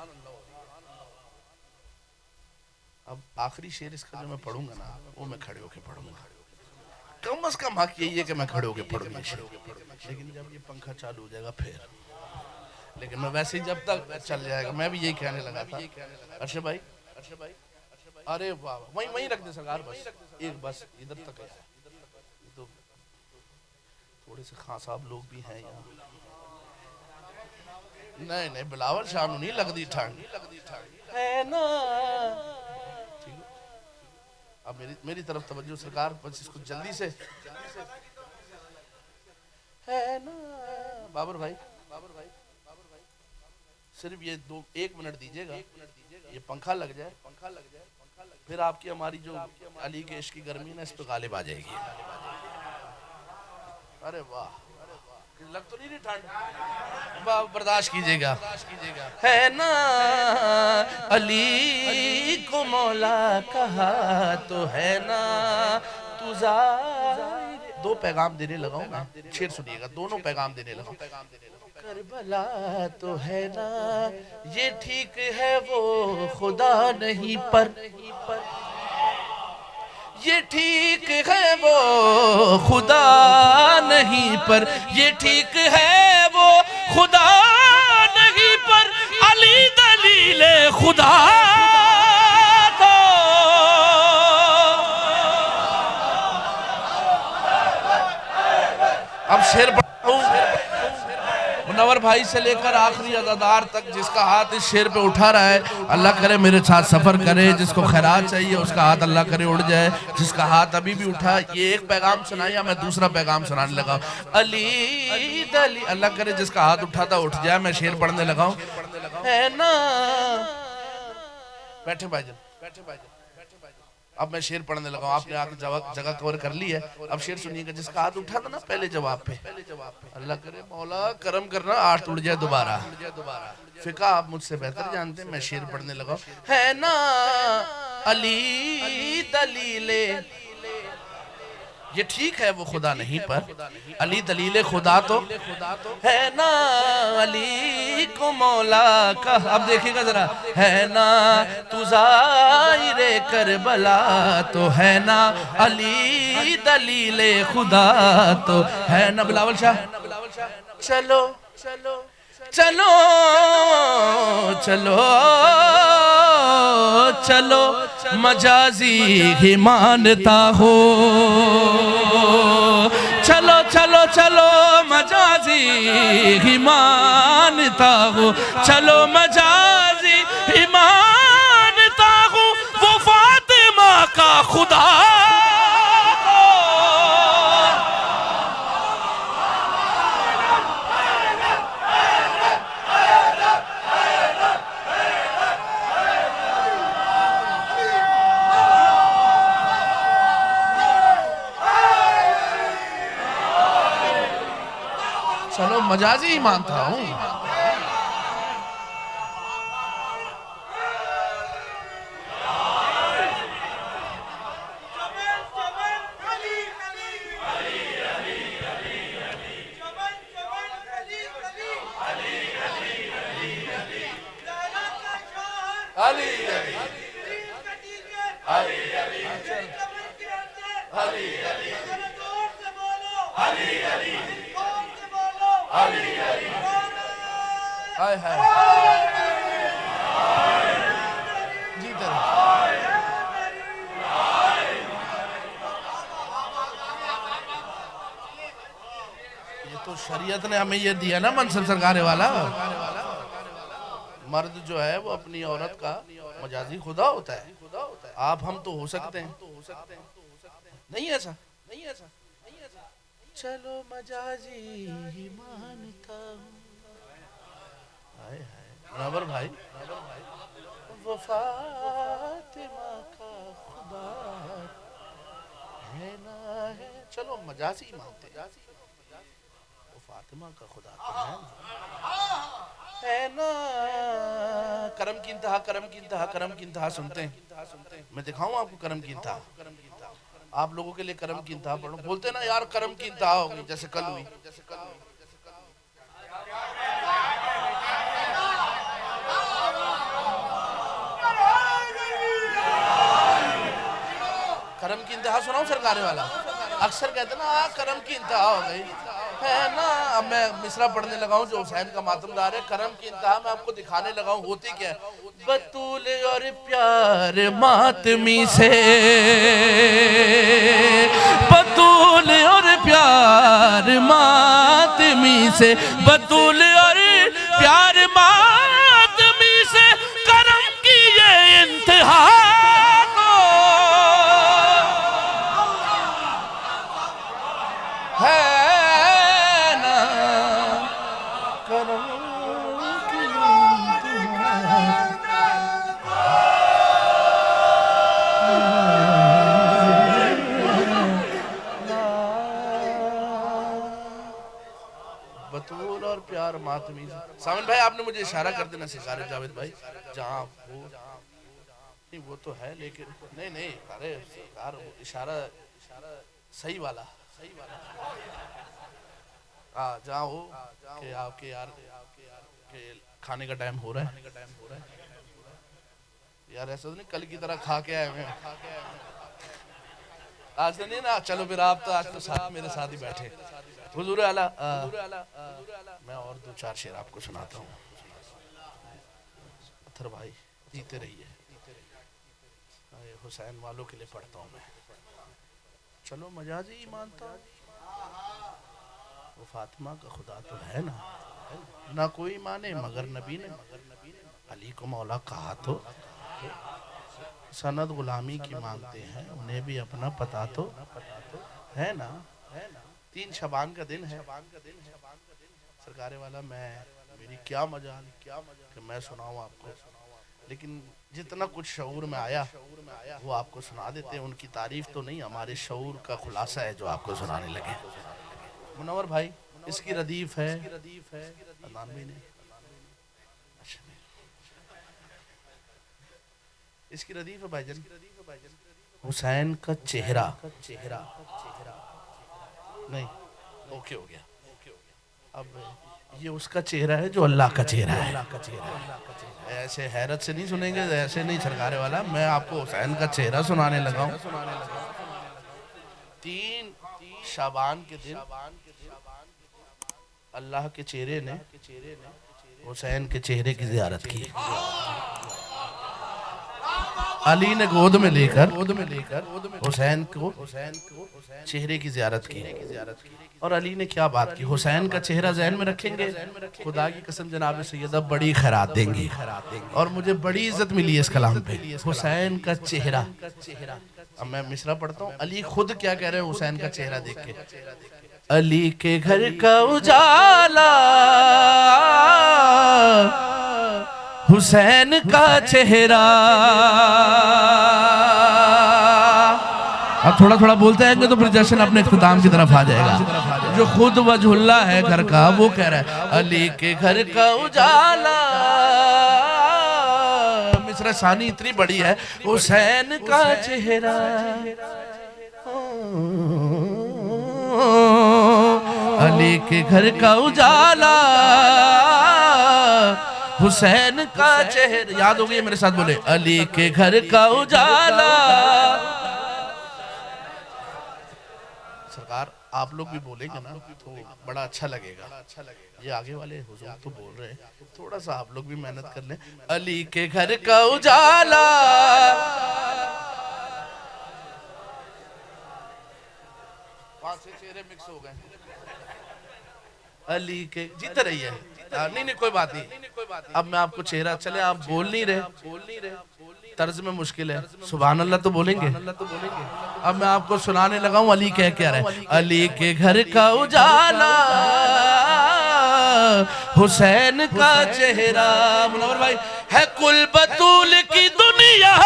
اب آخری شعر اس کا جو میں پڑھوں گا نا وہ میں کھڑے ہو کے پڑھوں گا. کم از کم حق یہی ہے کہ میں کھڑے ہو کے پڑھوں گا. لیکن جب یہ پنکھا چالو ہو جائے گا پھر. لیکن میں ویسے ہی جب تک چل جائے گا. میں بھی یہی کہنے لگا تھا. ارشد بھائی ارے واہ وہیں رکھ دیں سرکار. بس ایک بس ادھر تک ہے. تو تھوڑے سے خان صاحب لوگ بھی ہیں یہاں. نہیں بلاول شاہ نو نہیں لگ دی ٹھنڈ ہے نا. اب میری طرف توجہ سرکار. بس اس کو جلدی سے ہے نا. بابر بھائی صرف یہ ایک منٹ دیجئے گا. یہ پنکھا لگ جائے پھر آپ کی ہماری جو علی کے عشق کی گرمی نا اس پہ غالب آ جائے گی. ارے واہ لگ تو نہیں ٹھنڈ. برداشت کیجئے گا. ہے نا علی کو مولا کہا تو ہے نا. تو ظاہر دو پیغام دینے لگا ہوں میں. شعر سنیے گا. دونوں پیغام دینے لگا ہوں. کربلا تو ہے نا یہ ٹھیک ہے وہ خدا نہیں پر یہ ٹھیک ہے وہ خدا نہیں پر یہ ٹھیک ہے وہ خدا نہیں پر علی دلیل خدا تو اب شعر پڑھتا ہوں منور بھائی سے لے کر آخری عزادار تک جس کا ہاتھ اس شعر پہ اٹھا رہا ہے اللہ کرے میرے ساتھ سفر کرے جس کو خیرات چاہیے اس کا ہاتھ اللہ کرے اڑ جائے جس کا ہاتھ ابھی بھی اٹھا یہ ایک پیغام سنایا میں دوسرا پیغام سنانے لگا علی دلی اللہ کرے جس کا ہاتھ اٹھا تھا اٹھ جائے میں شعر پڑھنے لگا ہوں ہے نا بیٹھے بھائی جان اب میں شعر پڑھنے لگا ہوں آپ نے آگے جگہ کور کر لی ہے اب شعر سنیے گا جس کا ہاتھ اٹھا تھا نا پہلے جواب پہ اللہ کرے مولا کرم کرنا آٹھ اڑ جائے دوبارہ فقہ آپ مجھ سے بہتر جانتے ہیں میں شعر پڑھنے لگا ہوں ہے نا علی دلیل یہ ٹھیک ہے وہ خدا نہیں پر علی دلیل خدا تو ہے نا علی کو مولا کا اب دیکھیں گا ذرا ہے نا تو ظاہر کربلا تو ہے نا علی دلیل خدا تو ہے نا بلاول شاہ چلو چلو چلو چلو مجازی ہی مانتا ہو چلو چلو چلو مجازی ہی مانتا ہو چلو مجازی ہی مانتا ہو وہ فاطمہ کا خدا چلو مجازی ہی مانتا ہوں تو شریعت نے ہمیں یہ دیا نا منصب سرکارے والا مرد جو ہے وہ اپنی عورت کا مجازی خدا ہوتا ہے آپ ہم تو ہو سکتے ہیں نہیں ایسا چلو مجازی ہی مانتا ہوں منور بھائی وہ فاطمہ کا خدا ہے نا ہے چلو مجازی ہی مانتے وہ فاطمہ کا خدا تو ہے نا کرم کی انتہا کرم کی انتہا کرم کی انتہا سنتے ہیں میں دکھاؤں آپ کو کرم کی انتہا آپ لوگوں کے لئے کرم کی انتہا پڑھوں بولتے نا یار کرم کی انتہا ہوگی جیسے کل ہوئی کرم کی انتہا سناؤں سرکارے والا اکثر کہتے نا کرم کی انتہا ہو گئی ہے نا اب میں مصرع پڑھنے لگا ہوں جو حسین کا ماتم دار ہے کرم کی انتہا میں آپ کو دکھانے لگا ہوں ہوتی کیا ہے بطول اور پیار ماتمی سے بطول اور پیار ماتمی سے بطول اور پیار ماتمی سے کرم کی یہ انتہا بطول اور پیار ماتمی سامن بھائی آپ نے مجھے اشارہ کر دینا سکارے جاوید بھائی جہاں وہ نہیں وہ تو ہے لیکن نہیں ارے سرکار اشارہ صحیح والا جہاں ہو کہ آپ کے یار کہ کھانے کا ٹائم ہو رہا ہے یار، ایسا تو نہیں کل کی طرح کھا کے آئے ہوئے ہیں آج تو نہیں نا؟ چلو پھر آپ تو آج تو ساتھ میرے ساتھ ہی بیٹھے. حضور اعلیٰ میں اور دو چار شعر آپ کو سناتا ہوں. پتھر بھائی جیتے رہیے، حسین والوں کے لیے پڑھتا ہوں میں. چلو مجازی ہی مانتا ہوں، وہ فاطمہ کا خدا تو ہے نا، نہ کوئی مانے مگر نبی نے علی کو مولا کہا تو. سند غلامی کی مانگتے ہیں، انہیں بھی اپنا پتا تو ہے نا. 3 شعبان کا دن ہے سرکار والا. میری کیا مجال کہ میں سناؤں آپ کو، لیکن جتنا کچھ شعور میں آیا وہ آپ کو سنا دیتے ہیں. ان کی تعریف تو نہیں، ہمارے شعور کا خلاصہ ہے جو آپ کو سنانے لگے. منور بھائی اس کی ردیف ہے اس کی ردیف ہے بھائی جان. حسین کا چہرہ نہیں اوکے ہو گیا. اب یہ اس کا چہرہ ہے جو اللہ کا چہرہ ہے. ایسے حیرت سے نہیں سنیں گے، ایسے نہیں سرکارے والا. میں آپ کو حسین کا چہرہ سنانے لگا ہوں. 3 شعبان کے دن اللہ کے چہرے نے حسین کے چہرے کی زیارت کی. علی نے گود میں لے کر حسین کو چہرے کی زیارت کی. اور علی نے کیا بات کی؟ حسین کا چہرہ ذہن میں رکھیں گے، خدا کی قسم جناب سیدہ بڑی خیرات دیں گی. اور مجھے بڑی عزت ملی اس کلام پہ، حسین کا چہرہ. اب میں مصرع پڑھتا ہوں. علی خود کیا کہہ رہے ہیں حسین کا چہرہ دیکھ کے؟ علی کے گھر کا اجالا حسین کا چہرہ. اب تھوڑا تھوڑا بولتے ہیں تو پھر جشن اپنے اختتام کی طرف آ جائے گا. جو خود وجہ اللہ ہے گھر کا وہ کہہ رہا ہے علی کے گھر کا اجالا. مصرع ثانی اتنی بڑی ہے، حسین کا چہرہ علی کے گھر کا اجالا حسین کا چہرہ. یاد ہو گئی میرے ساتھ بولے علی کے گھر کا اجالا. سرکار آپ لوگ بھی بولیں گے نا تو بڑا اچھا لگے گا. یہ آگے والے حضور تو بول رہے ہیں، تھوڑا سا آپ لوگ بھی محنت کر لیں. علی کے گھر کا اجالا وہاں سے چہرے مکس ہو گئے. علی کے جیتے رہی ہے. نہیں کوئی بات نہیں. اب میں آپ کو چہرہ چلے آپ بول نہیں رہے، طرز میں مشکل ہے. سبحان اللہ تو بولیں گے. اب میں آپ کو سنانے لگا ہوں علی کہہ کے آ رہا ہے علی کے گھر کا اجالا حسین کا چہرہ. منور بھائی ہے کل بطول کی دنیا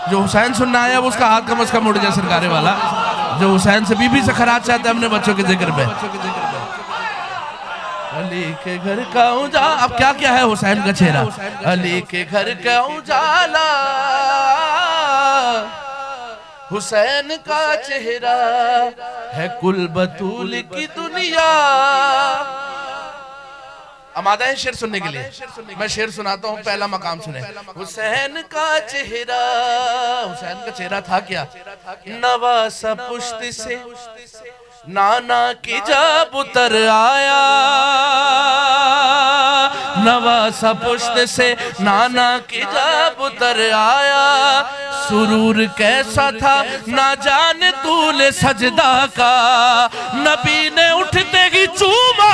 جو حسین سننا آیا وہ اس کا ہاتھ کم از کم اڑ جائے سرکارے والا. جو حسین سے بی بی سے خراج چاہتے ہیں اپنے بچوں کے ذکر پہ. علی کے گھر کا اجالا. اب کیا کیا ہے حسین کا چہرہ؟ علی کے گھر کا اجالا حسین کا چہرہ ہے کل بطول کی دنیا. آمادہ ہے شعر سننے کے لیے؟ میں شعر سناتا ہوں، پہلا مقام سنیں. حسین کا چہرہ، حسین کا چہرہ تھا کیا؟ نواسا پشت سے نانا کی جب اتر آیا. نواسا پشت سے نانا کی جب اتر آیا. سرور کیسا تھا نہ جانے طول سجدہ کا، نبی نے اٹھتے ہی چوما.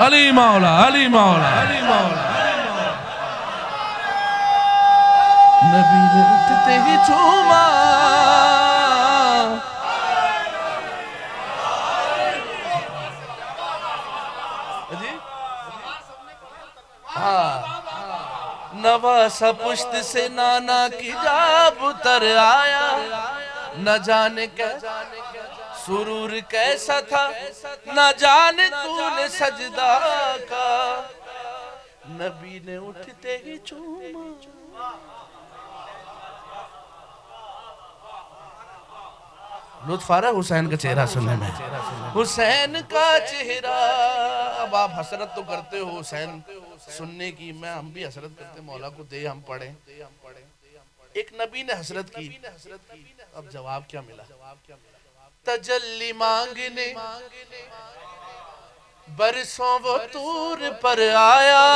علی مولا علی مولا علی مولا. نبی نے اٹھتے ہی چوما. نواسا پشت سے نانا کی جب اتر آیا. نہ جانے کیا سرور کیسا تھا نہ جانے تو نے سجدہ کا، نبی نے اٹھتے ہی چوما۔ لطف آ رہا ہے حسین کا چہرہ سننے میں، حسین کا چہرہ۔ اب آپ حسرت تو کرتے ہو حسین سننے کی، ہم بھی حسرت کرتے ہیں، مولا کو دے ہم پڑھیں۔ ایک نبی نے حسرت کی، اب جواب کیا ملا؟ تجلی مانگنے برسوں وہ طور پر آیا،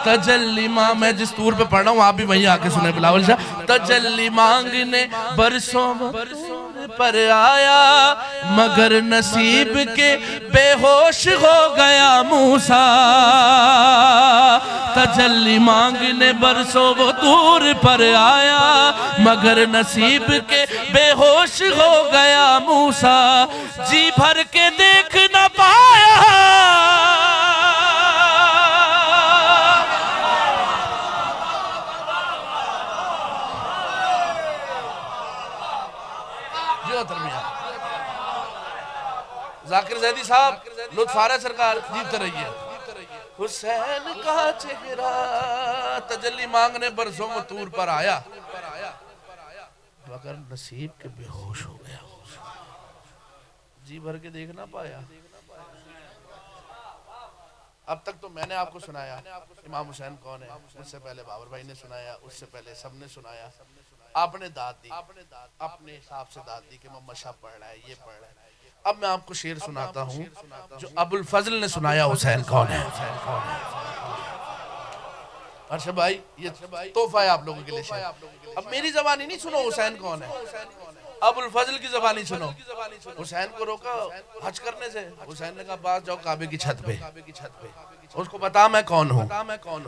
تجلی میں جس طور پہ پڑھ رہا ہوں آپ بھی وہیں آکے سنیں بلاول شاہ۔ تجلی مانگنے برسوں وہ طور پر آیا، مگر نصیب کے بے ہوش ہو گیا موسیٰ۔ تجلی مانگنے برسوں وہ طور پر آیا، مگر نصیب کے بے ہوش ہو گیا موسیٰ۔ جی بھر کے دیکھ نہ پایا، جو ترمیہ ذاکر زیدی صاحب لطف آ رہا ہے سرکار جیتے رہیے۔ حسین کا چہرہ تجلی مانگنے برسوں وہ طور پر آیا، مگر نصیب کے بے ہوش ہو گیا، جی بھر کے دیکھ نہ پایا۔ اب تک تو میں نے آپ کو سنایا امام حسین کون ہے، اس سے پہلے بابر بھائی نے سنایا، اس سے پہلے سب نے سنایا۔ آپ نے داد دی، اپنے حساب سے داد دی کہ محمد شاہ پڑھ رہا ہے، یہ پڑھ رہا ہے۔ اب میں آپ کو شعر سناتا ہوں جو ابو الفضل نے سنایا حسین کون ہے۔ ارشد بھائی یہ تحفہ ہے آپ لوگوں کے لیے شعر۔ اب میری زبانی نہیں سنو حسین کون ہے، ابو الفضل کی زبانی سنو۔ حسین کو روکا حج کرنے سے، حسین نے کہا باز جاؤ کعبے کی چھت پہ، اس کو بتا میں کون ہوں۔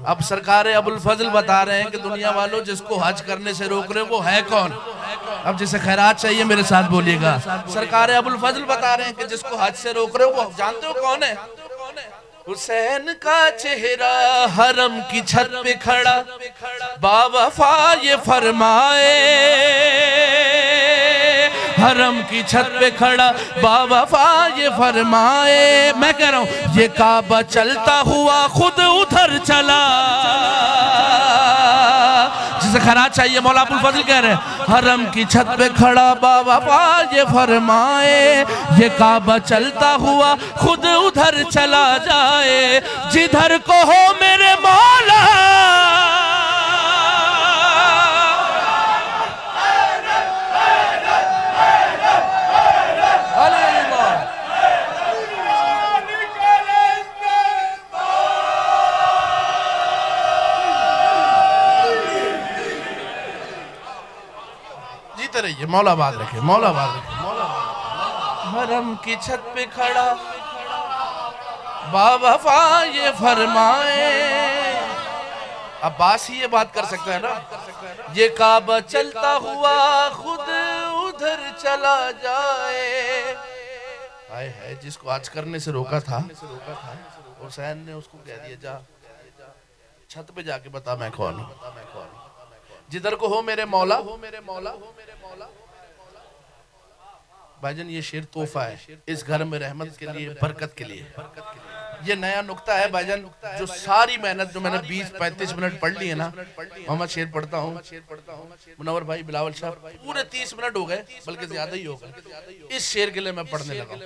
اب سرکار ابو الفضل بتا رہے ہیں کہ دنیا والوں جس کو حج کرنے سے روک رہے وہ ہے کون؟ اب جسے خیرات چاہیے میرے ساتھ بولیے گا۔ سرکار ابو الفضل بتا رہے ہیں کہ جس کو حج سے روک رہے وہ جانتے ہو کون ہے؟ حسین کا چہرہ حرم کی چھت پہ کھڑا، باوفا یہ فرمائے، حرم کی چھت پہ کھڑا باوفا یہ فرمائے۔ میں کہہ رہا ہوں یہ کعبہ چلتا ہوا خود ادھر چلا، جسے خیرات چاہیے مولا ابو الفضل کہہ رہے ہیں حرم کی چھت پہ کھڑا باوفا یہ فرمائے، یہ کعبہ چلتا ہوا خود ادھر چلا جائے، جدھر کو ہو میرے مولا رہیے، مولا آباد رکھے، مولا آباد رکھے۔ حرم کی چھت پہ کھڑا باوفا یہ فرمائے، عباس ہی یہ بات کر سکتا ہے نا، یہ کعبہ چلتا ہوا خود ادھر چلا جائے۔ آئے ہے جس کو آج کرنے سے روکا تھا حسین نے اس کو کہہ دیا جا چھت پہ جا کے بتا میں کون ہوں، جدھر کو ہو میرے مولا۔ بھائی جان یہ شعر تحفہ ہے اس گھر میں رحمت کے لیے، برکت کے لیے۔ یہ نیا نکتہ ہے بھائی جان، جو ساری محنت جو میں نے 20-35 منٹ پڑھ لی ہے نا، محمد شعر پڑھتا ہوں، منور بھائی بلاول شاہ پورے 30 منٹ ہو گئے بلکہ زیادہ ہی ہو گئے اس شعر کے لیے میں پڑھنے لگا ہوں۔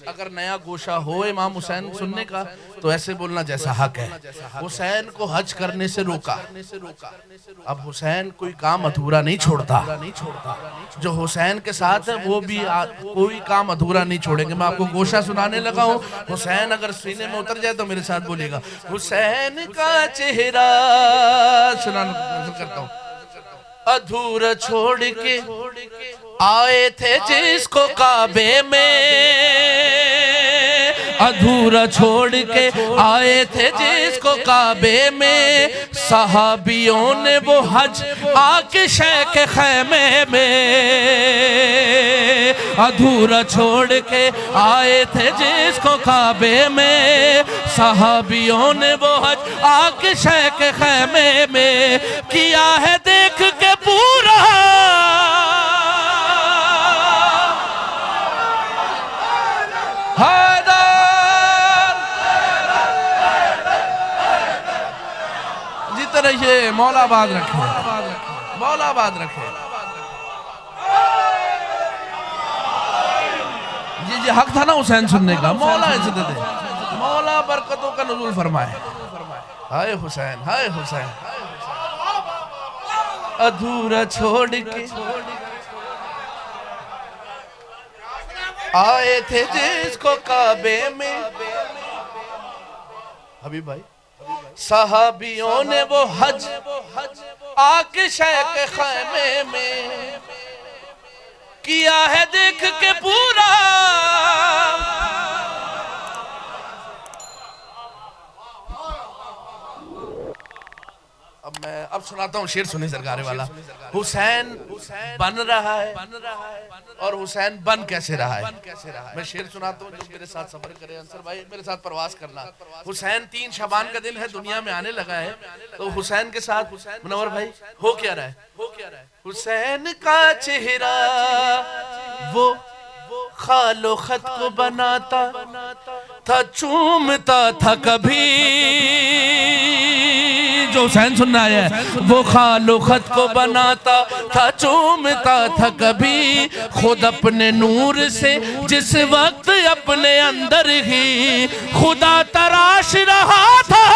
اگر نیا گوشہ ہو امام حسین سننے کا تو ایسے بولنا جیسا حق ہے۔ حسین کو حج کرنے سے روکا، اب حسین کوئی کام ادھورا نہیں چھوڑتا، جو حسین کے ساتھ ہے وہ بھی کوئی کام ادھورا نہیں چھوڑیں گے۔ میں آپ کو گوشہ سنانے لگا ہوں، حسین اگر سینے میں اتر جائے تو میرے ساتھ بولیے گا حسین کا چہرہ سنانا کرتا ہوں۔ ادھورا چھوڑ کے آئے تھے جس کو کعبے میں، ادھورا چھوڑ کے آئے تھے جس کو کعبے میں، صحابیوں نے وہ حج آ کے شیخ خیمے میں، ادھورا چھوڑ کے آئے تھے جس کو کعبے میں، صحابیوں نے وہ حج آ کے شیخ خیمے میں، کیا ہے دیکھ کے پورا ملتے رہیے، مولا آباد رکھے، مولا آباد رکھے۔ جی حق تھا نا حسین سننے کا، مولا عزت دے، مولا برکتوں کا نزول فرمائے۔ ہائے حسین، ہائے حسین، ادھورا چھوڑ کے آئے تھے جس کو کعبے میں، حبیب بھائی صحابیوں نے وہ حج آ کے شیخ خیمے میں کیا ہے دیکھ کے پورا۔ اب سناتا ہوں شعر، سنیں سرکار والا۔ حسین بن رہا ہے اور حسین بن کیسے رہا ہے؟ میں شعر سناتا ہوں، جو میرے ساتھ سفر کرے انصر بھائی، میرے ساتھ پرواز کرنا۔ حسین 3 شعبان کا دن ہے، دنیا میں آنے لگا ہے، تو حسین کے ساتھ منور بھائی ہو کیا رہا ہے؟ حسین کا چہرہ وہ خال و خط کو بناتا تھا، چومتا تھا کبھی، جو حسین سننا ہے، وہ خال و خط کو بناتا تھا، چومتا تھا کبھی، خود اپنے نور سے جس وقت اپنے اندر ہی خدا تراش رہا تھا۔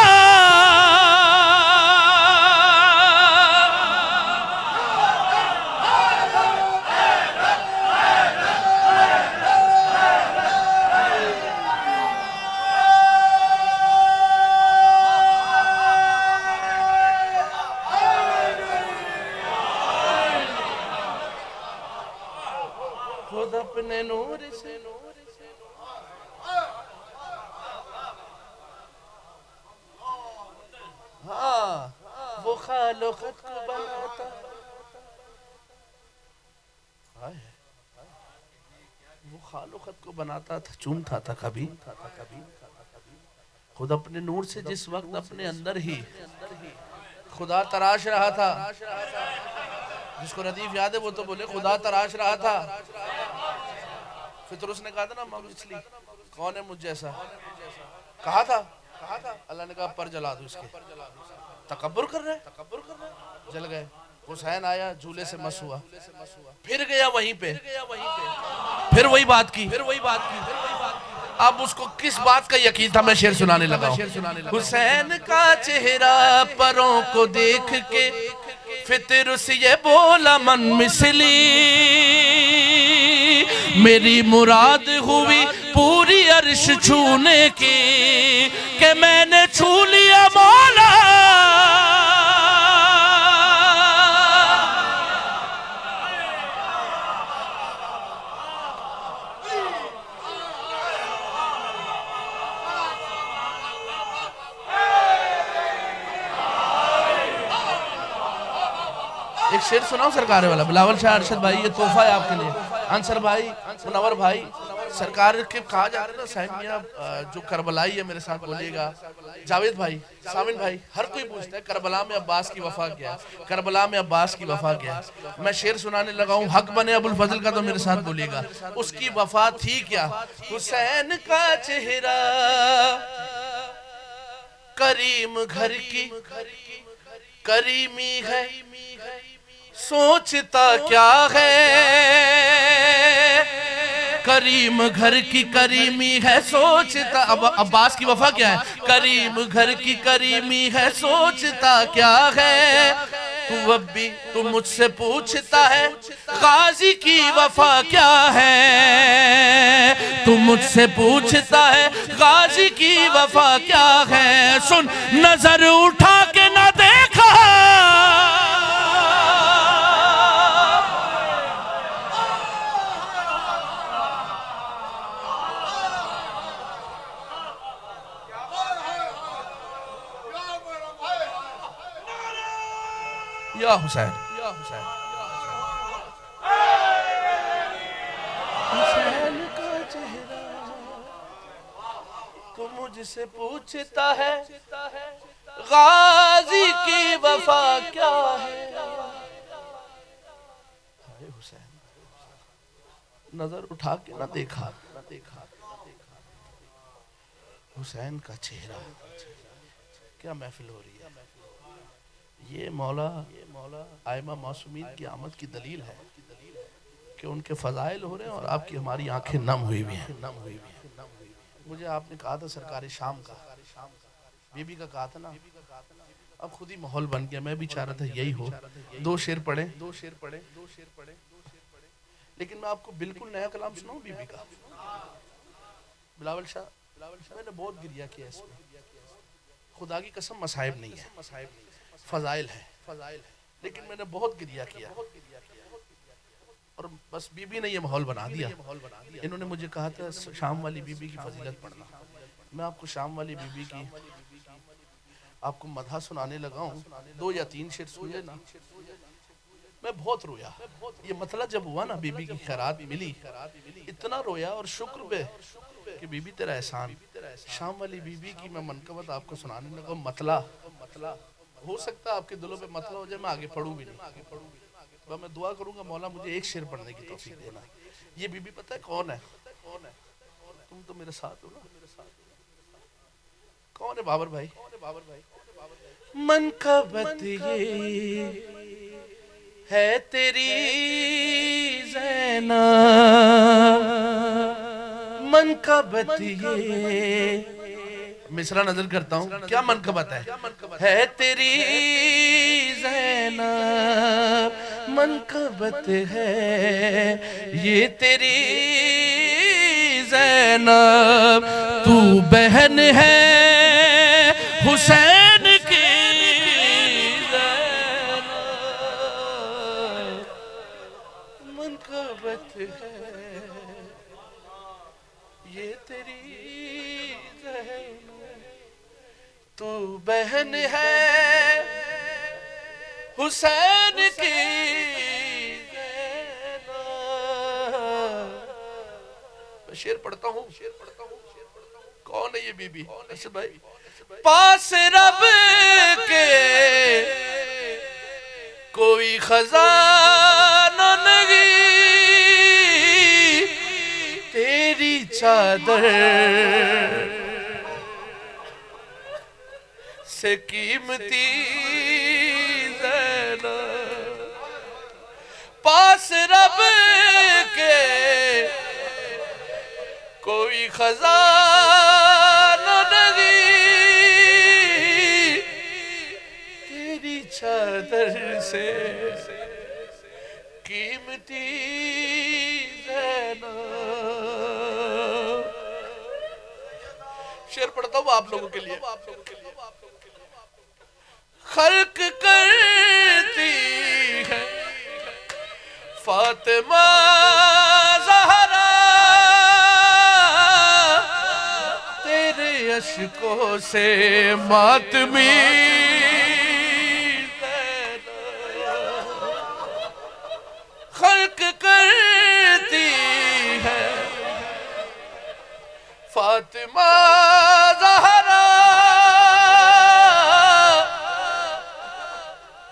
خود اپنے نور سے ہاں وہ خال و خط کو بناتا، وہ خال و خط کو بناتا تھا، چومتا تھا کبھی، خود اپنے نور سے جس وقت اپنے اندر ہی خدا تراش رہا تھا۔ جس کو ردیف یاد ہے وہ تو بولے خدا تراش رہا تھا۔ فطر اس نے کہا تھا نا امام اسلی کون ہے مجھ جیسا، کہا تھا، اللہ نے کہا پر جلا دو اس کے، تکبر کر رہے، جل گئے۔ حسین آیا جھولے سے مس ہوا، پھر گیا وہیں پہ، پھر وہی بات کی۔ اب اس کو کس بات کا یقین تھا، میں شعر سنانے لگا ہوں۔ حسین کا چہرہ پروں کو دیکھ کے فطر سے یہ بولا من مثلی، میری مراد ہوئی پوری عرش چھونے کی کہ میں نے چھو لیا مولا۔ ایک شعر سناؤں سرکار والا، بلاول شاہ ارشد بھائی، یہ تحفہ ہے آپ کے لیے، انصر بھائی، منور بھائی۔ سرکار کے کہا جاتا ہے نا صاحب میاں جو کربلائی ہے، میرے ساتھ بولیے گا، جاوید بھائی، سامن بھائی، ہر کوئی پوچھتا ہے کربلا میں عباس کی وفا کیا ہے، کربلا میں عباس کی وفا کیا ہے۔ میں شعر سنانے لگا ہوں، حق بنے ابو الفضل کا، تو میرے ساتھ بولیے گا، اس کی وفا تھی کیا؟ حسین کا چہرہ کریم گھر کی کریمی ہے، سوچتا کیا ہے، کریم گھر کی کریمی ہے، سوچتا، اب عباس کی وفا کیا ہے؟ کریم گھر کی کریمی ہے، سوچتا کیا ہے، تو اب بھی تو مجھ سے پوچھتا ہے غازی کی وفا کیا ہے، تو مجھ سے پوچھتا ہے غازی کی وفا کیا ہے، سن نظر اٹھا کے نہ دیکھا، یا حسین، حسین کا چہرہ تو مجھ سے پوچھتا ہے غازی کی وفا کیا ہے۔ حسین نظر اٹھا کے نہ دیکھا، حسین کا چہرہ، کیا محفل ہو رہی ہے، یہ مولا آئمہ معصومین کی آمد کی دلیل ہے کہ ان کے فضائل ہو رہے ہیں اور آپ کی ہماری آنکھیں نم ہوئی بھی ہیں. مجھے آپ نے کہا تھا سرکار شام کا، بی بی کا کہا تھا نا، اب خود ہی ماحول بن گیا. میں بھی چاہ رہا تھا یہی ہو، 2 شعر پڑھیں. لیکن میں آپ کو بالکل نیا کلام سناؤں بی بی کا. بلاول شاہ، میں نے بہت گریہ کیا اس میں. خدا کی قسم مصائب نہیں ہے، فضائل ہے، لیکن میں نے بہت گریہ کیا. اور بس بی بی نے یہ ماحول بنا دیا. انہوں نے مجھے کہا تھا شام والی بی بی کی فضیلت پڑھنا. میں آپ کو شام والی بی بی کی آپ کو مدح سنانے لگا ہوں. 2 یا 3 شعر سن لینا. میں بہت رویا. یہ مطلب جب ہوا نا بی بی کی خیرات ملی، اتنا رویا اور شکر بے کہ بی بی تیرا احسان. شام والی بی بی کی میں منقبت آپ کو سنانے لگا. مطلع ہو سکتا ہے آپ کے دلوں پہ مطلع ہو جائے، میں آگے پڑھوں بھی نہیں. میں دعا کروں گا مولا مجھے ایک شعر پڑھنے کی توفیق دینا. یہ بی بی پتہ ہے کون ہے؟ تم تو میرے ساتھ ہو نا. کون ہے بابر بھائی؟ منقبت یہ ہے تیری زینب، منقبت یہ مصرع نظر کرتا ہوں کیا منقبت ہے تیری زینب، منقبت ہے یہ تیری زینب. تو بہن ہے حسین کی زینب، منقبت ہے یہ تیری زینب. تو بہن ہے حسین کی زینب. میں شعر پڑھتا ہوں. کون ہے یہ بی بی؟ ارشد بھائی، پاس رب کے کوئی خزانہ نہیں، تیری چادر سے قیمتی زینب. پاس رب کے کوئی خزانہ نہیں، تیری چادر سے قیمتی زینب. شعر پڑھتا ہوں آپ لوگوں کے لیے. خلق کرتی ہے فاطمہ زہرا، تیرے اشکوں سے ماتمی زینب. خلق کرتی ہے فاطمہ زہرا،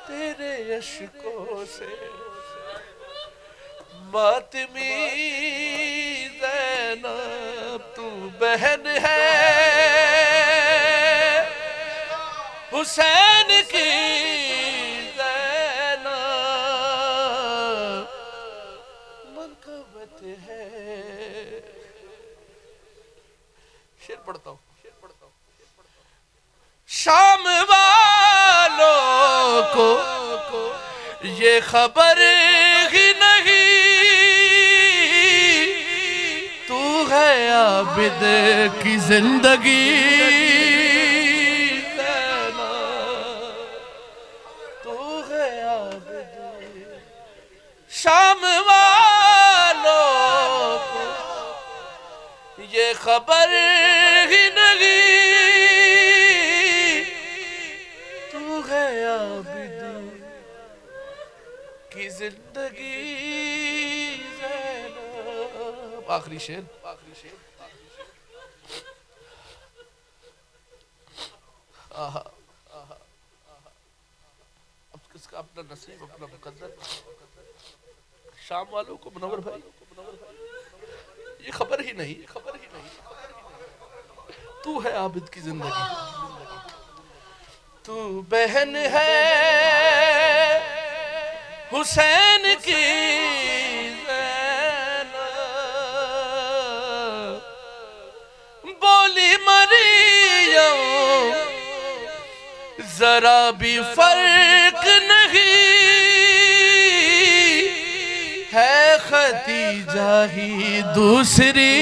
تیرے اشکوں سے ماتمی زینب. تو بہن ہے حسین کی زینب، منقبت ہے. شعر پڑھتا ہوں. شام والوں کو یہ خبر ہی نہیں، تو ہے عابد کی زندگی زینب. تو ہے عابد. شام والوں کو یہ خبر ہی نہیں، تو ہے عابد کی زندگی زینب. آخری شعر. اب کس کا اپنا نصیب، اپنا مقدر. شام والوں کو منور بھائی یہ خبر ہی نہیں، تو ہے عابد کی زندگی. تو بہن ہے حسین کی زینب، بولی مریم ذرا بھی فرق نہیں ہے، ختیجہ ہی دوسری